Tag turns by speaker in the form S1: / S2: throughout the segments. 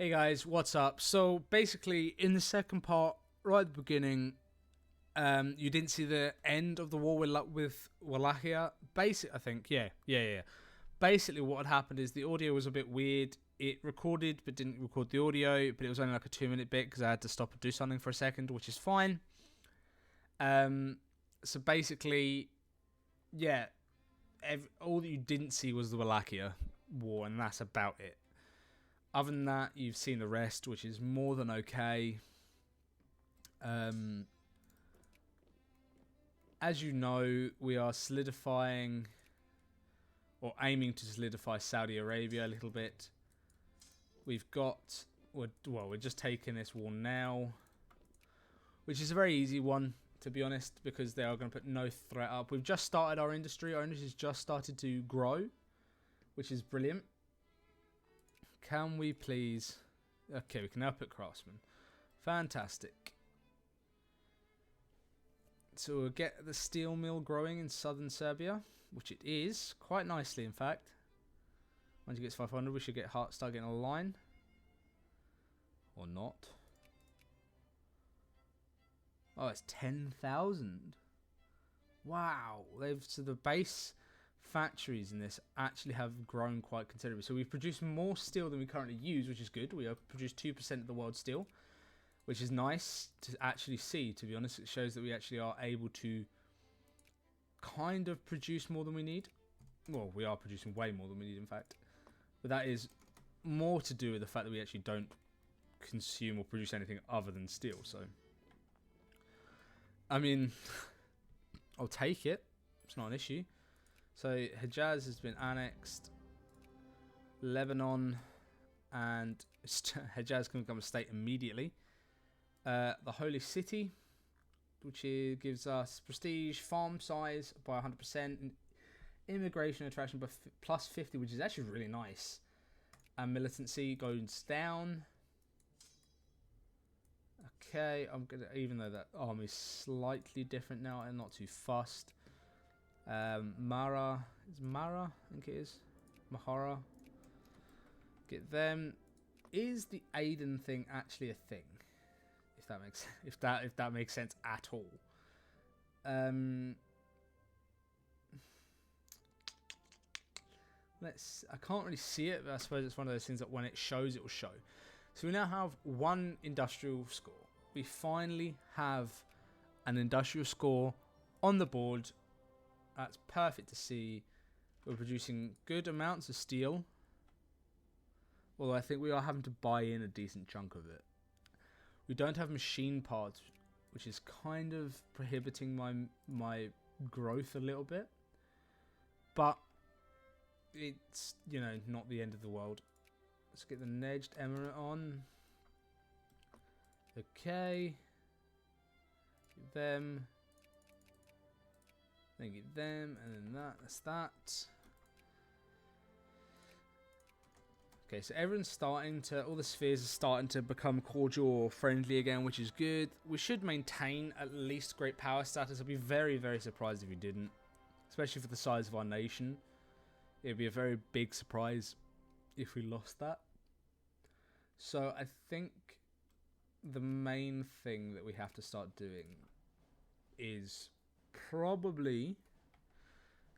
S1: Hey guys, what's up? So basically, in the second part, right at the beginning, you didn't see the end of the war with Wallachia. I think, yeah. Basically, what had happened is the audio was a bit weird. It recorded, but didn't record the audio. But it was only like a 2-minute bit because I had to stop and do something for a second, which is fine. So basically, yeah, all that you didn't see was the Wallachia war, and that's about it. Other than that, you've seen the rest, which is more than okay. As you know, we are solidifying or aiming to solidify Saudi Arabia a little bit. We're just taking this war now, which is a very easy one, to be honest, because they are going to put no threat up. We've just started our industry. Our industry's just started to grow, which is brilliant. Can we please... Okay, we can now put craftsmen. Fantastic. So we'll get the steel mill growing in southern Serbia, which it is, quite nicely in fact. Once it gets 500, we should start getting a line. Or not. Oh, it's 10,000. Wow. So the base factories in this actually have grown quite considerably. So we've produced more steel than we currently use, which is good. We have produced 2% of the world's steel, which is nice to actually see, to be honest. It shows that we actually are able to kind of produce more than we need. Well, we are producing way more than we need, in fact. But that is more to do with the fact that we actually don't consume or produce anything other than steel. So, I mean, I'll take it. It's not an issue. So Hejaz has been annexed. Lebanon and Hejaz can become a state immediately. The Holy City, which gives us prestige, farm size by 100%, immigration attraction by plus 50, which is actually really nice. And militancy goes down. Okay, even though that army is slightly different now, I'm not too fussed. Mara, I think it is. Mahara. Get them. Is the Aden thing actually a thing? If that makes sense at all. I can't really see it, but I suppose it's one of those things that when it shows, it will show. So we now have one industrial score. We finally have an industrial score on the board. That's perfect to see. We're producing good amounts of steel. Although I think we are having to buy in a decent chunk of it. We don't have machine parts, which is kind of prohibiting my growth a little bit. But it's, not the end of the world. Let's get the Nejd Emirate on. Okay. Get them. Then get them, and then that's that. Okay, so everyone's all the spheres are starting to become cordial or friendly again, which is good. We should maintain at least great power status. I'd be very, very surprised if we didn't. Especially for the size of our nation. It'd be a very big surprise if we lost that. So I think the main thing that we have to start doing is probably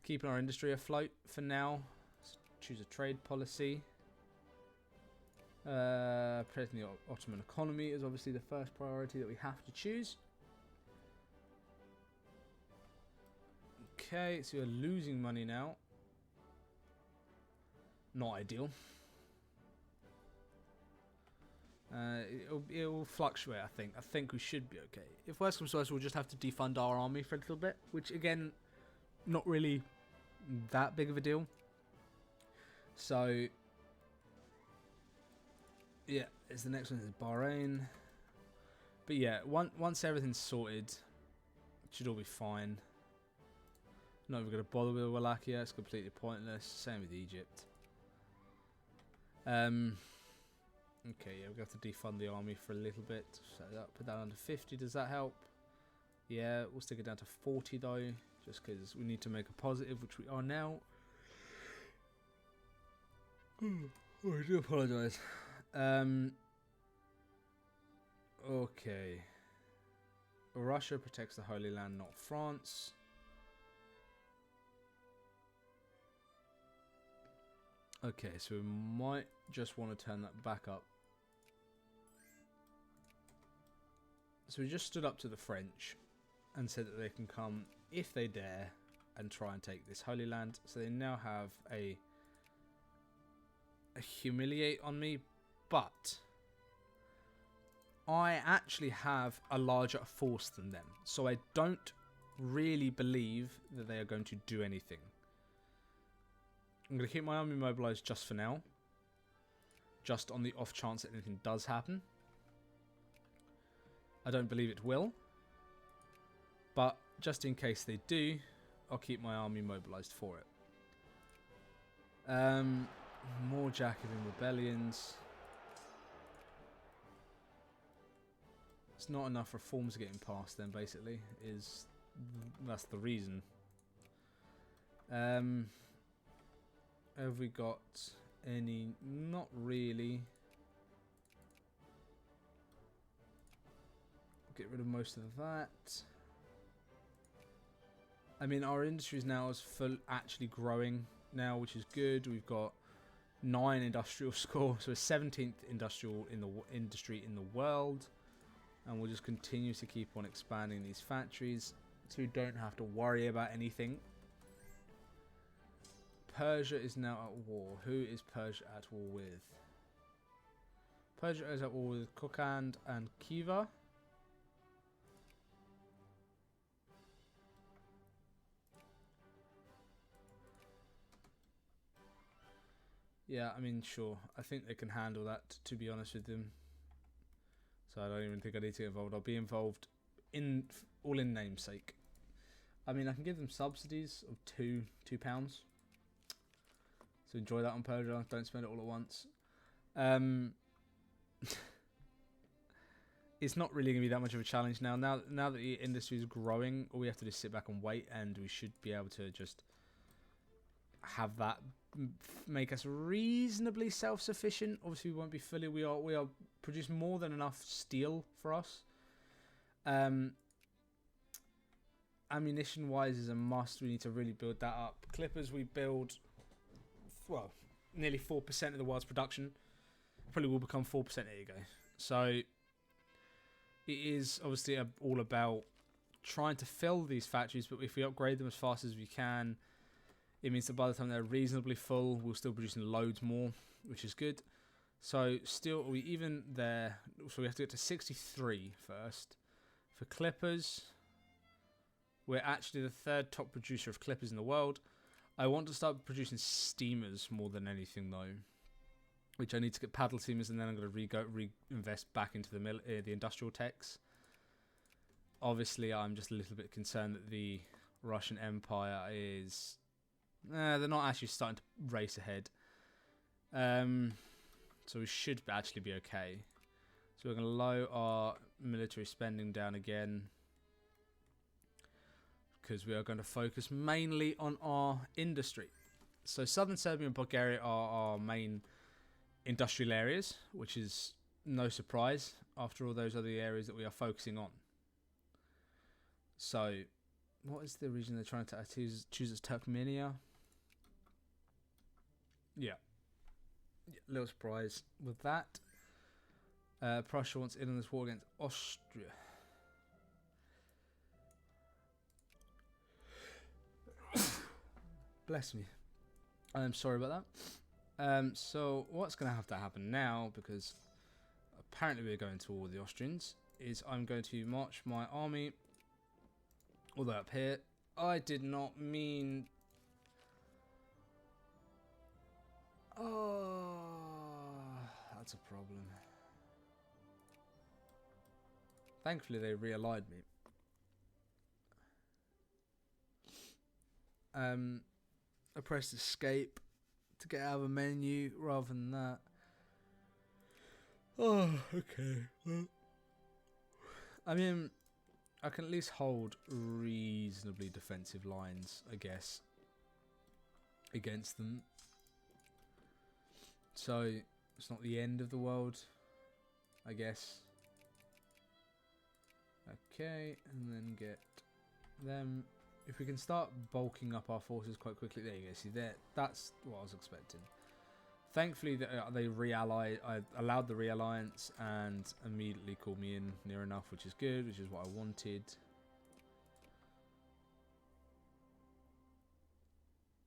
S1: keeping our industry afloat for now. Let's choose a trade policy. Protecting the Ottoman economy is obviously the first priority that we have to choose. Okay, so we're losing money now. Not ideal. It'll fluctuate, I think. I think we should be okay. If worst comes to worst, we'll just have to defund our army for a little bit, which again, not really that big of a deal. So, yeah, the next one is Bahrain. But yeah, once everything's sorted, it should all be fine. Not even going to bother with Wallachia. It's completely pointless. Same with Egypt. Okay, yeah, we're going to have to defund the army for a little bit. So put that under 50. Does that help? Yeah, we'll stick it down to 40 though, just because we need to make a positive, which we are now. Oh, I do apologise. Okay. Russia protects the Holy Land, not France. Okay, so we might just want to turn that back up. So we just stood up to the French and said that they can come, if they dare, and try and take this Holy Land. So they now have a humiliate on me, but I actually have a larger force than them. So I don't really believe that they are going to do anything. I'm going to keep my army mobilized just for now. Just on the off chance that anything does happen. I don't believe it will. But just in case they do, I'll keep my army mobilized for it. More Jacobin rebellions. It's not enough reforms getting passed then, basically. That's the reason. Have we got any? Not really. Get rid of most of that. I mean, our industry is now actually growing now, which is good. We've got 9 industrial score, so a 17th industrial industry in the world, and we'll just continue to keep on expanding these factories, so we don't have to worry about anything. Persia is now at war. Who is Persia at war with? Persia is at war with Kokand and Khiva. Yeah, I mean, sure. I think they can handle that, to be honest with them. So I don't even think I need to get involved. I'll be involved all in namesake. I mean, I can give them subsidies of £2. So enjoy that on Persia. Don't spend it all at once. It's not really going to be that much of a challenge now. Now that the industry is growing, all we have to do is sit back and wait, and we should be able to just have that make us reasonably self-sufficient. Obviously, we won't be fully. We are producing more than enough steel for us. Ammunition-wise is a must. We need to really build that up. Clippers, we build, well, nearly 4% of the world's production. Probably will become 4%. There you go. So it is obviously all about trying to fill these factories, but if we upgrade them as fast as we can, it means that by the time they're reasonably full, we're still producing loads more, which is good. So still, are we even there? So we have to get to 63 first. For clippers, we're actually the 3rd top producer of clippers in the world. I want to start producing steamers more than anything, though, which I need to get paddle steamers, and then I'm going to reinvest back into the industrial techs. Obviously, I'm just a little bit concerned that the Russian Empire is... they're not actually starting to race ahead. So we should actually be okay. So we're going to lower our military spending down again, because we are going to focus mainly on our industry. So southern Serbia and Bulgaria are our main industrial areas, which is no surprise after all those other areas that we are focusing on. So what is the region they're trying to choose as Turkmenia? Yeah, little surprise with that. Prussia wants in on this war against Austria. Bless me. I'm sorry about that. So what's going to have to happen now, because apparently we're going to war with the Austrians, is I'm going to march my army all the way up here. I did not mean... Oh, that's a problem. Thankfully, they realigned me. I pressed escape to get out of a menu rather than that. Oh, okay. Well, I mean, I can at least hold reasonably defensive lines, I guess, against them. So It's not the end of the world, I guess. Okay, and then get them. If we can start bulking up our forces quite quickly, there you go. See there, that's what I was expecting. Thankfully, they re-allied. I allowed the realliance and immediately called me in near enough, which is good, which is what I wanted.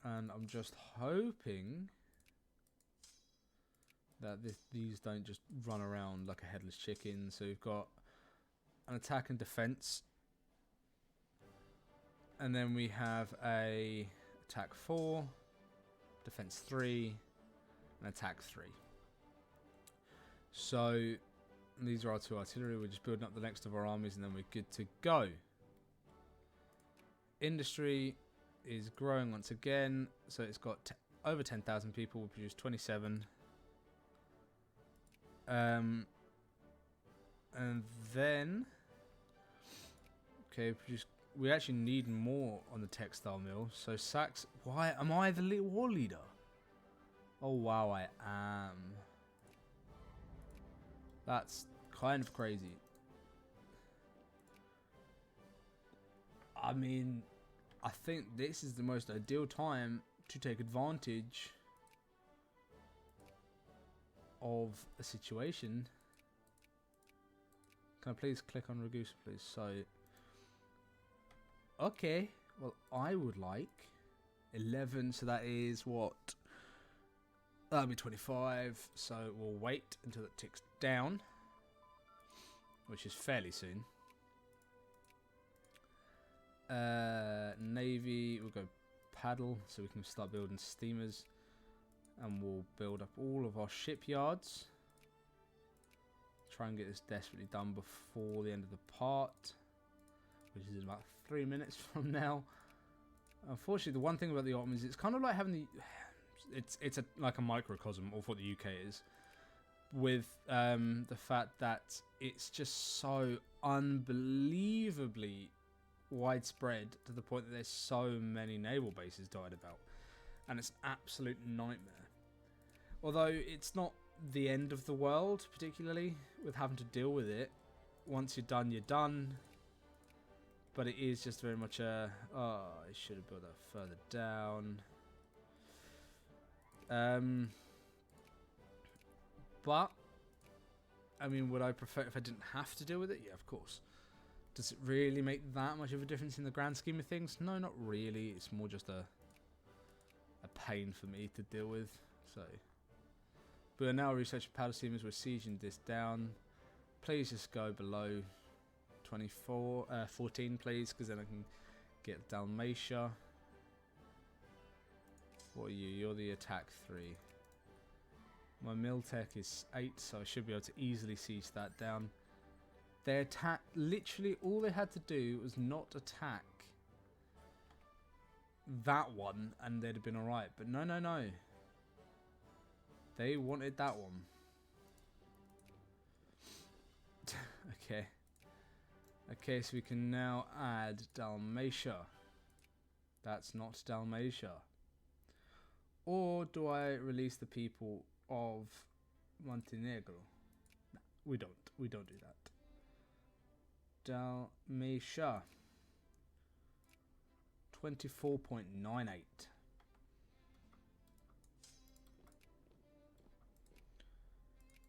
S1: And I'm just hoping that these don't just run around like a headless chicken. So we've got an attack and defense. And then we have a attack 4, defense 3, and attack 3. So these are our 2 artillery. We're just building up the next of our armies and then we're good to go. Industry is growing once again. So it's got over 10,000 people. We produce 27. And then... Okay, we actually need more on the textile mill. So Sax, why am I the war leader? Oh wow, I am. That's kind of crazy. I mean, I think this is the most ideal time to take advantage of a situation. Can I please click on Ragusa, please? So, okay. Well, I would like 11. So that is what? That'll be 25. So we'll wait until it ticks down, which is fairly soon. Navy, we'll go paddle so we can start building steamers, and we'll build up all of our shipyards. Try and get this desperately done before the end of the part, which is in about 3 minutes from now. Unfortunately, the one thing about the Ottomans, it's kind of like having the... It's like a microcosm of what the UK is, with the fact that it's just so unbelievably widespread to the point that there's so many naval bases dotted about, and it's an absolute nightmare. Although it's not the end of the world, particularly with having to deal with it. Once you're done, you're done. But it is just very much a... Oh, I should have built that further down. But, I mean, would I prefer if I didn't have to deal with it? Yeah, of course. Does it really make that much of a difference in the grand scheme of things? No, not really. It's more just a pain for me to deal with. So, but now researching powder steamers. We're sieging this down. Please just go below 14, please, because then I can get Dalmatia. What are you? You're the attack 3. My mill tech is 8, so I should be able to easily siege that down. They attacked, literally all they had to do was not attack that one and they'd have been alright. But no, no, no. They wanted that one. Okay. Okay, so we can now add Dalmatia. That's not Dalmatia. Or do I release the people of Montenegro? No, we don't. We don't do that. Dalmatia. 24.98.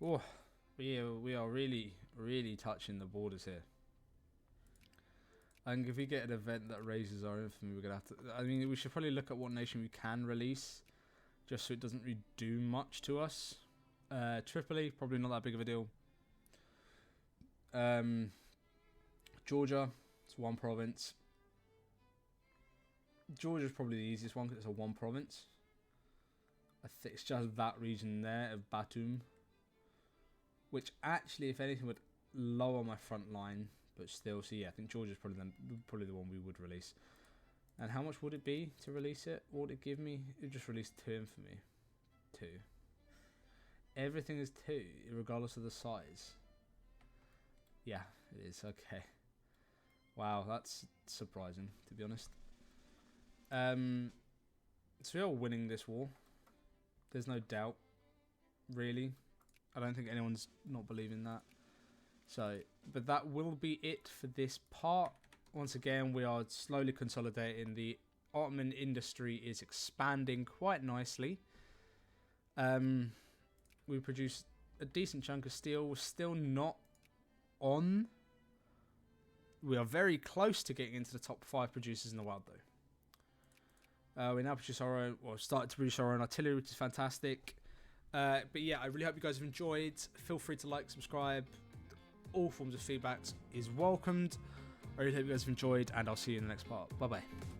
S1: Oh, we are really touching the borders here. I think if we get an event that raises our infamy, we're gonna have to. I mean, we should probably look at what nation we can release, just so it doesn't really do much to us. Tripoli, probably not that big of a deal. Georgia, it's one province. Georgia's probably the easiest one because it's a one province. I think it's just that region there of Batum, which actually, if anything, would lower my front line. But still, so yeah, I think Georgia's probably the one we would release. And how much would it be to release it? What would it give me? It just released 2 infamy. 2. Everything is 2, regardless of the size. Yeah, it is. Okay. Wow, that's surprising, to be honest. So we are winning this war. There's no doubt, really. I don't think anyone's not believing that. So, but that will be it for this part. Once again, we are slowly consolidating. The Ottoman industry is expanding quite nicely. We produce a decent chunk of steel. We're still not on. We are very close to getting into the top 5 producers in the world, though. We now produce our own, or started to produce our own artillery, which is fantastic. But yeah, I really hope you guys have enjoyed. Feel free to like, subscribe. All forms of feedback is welcomed. I really hope you guys have enjoyed, and I'll see you in the next part. Bye bye.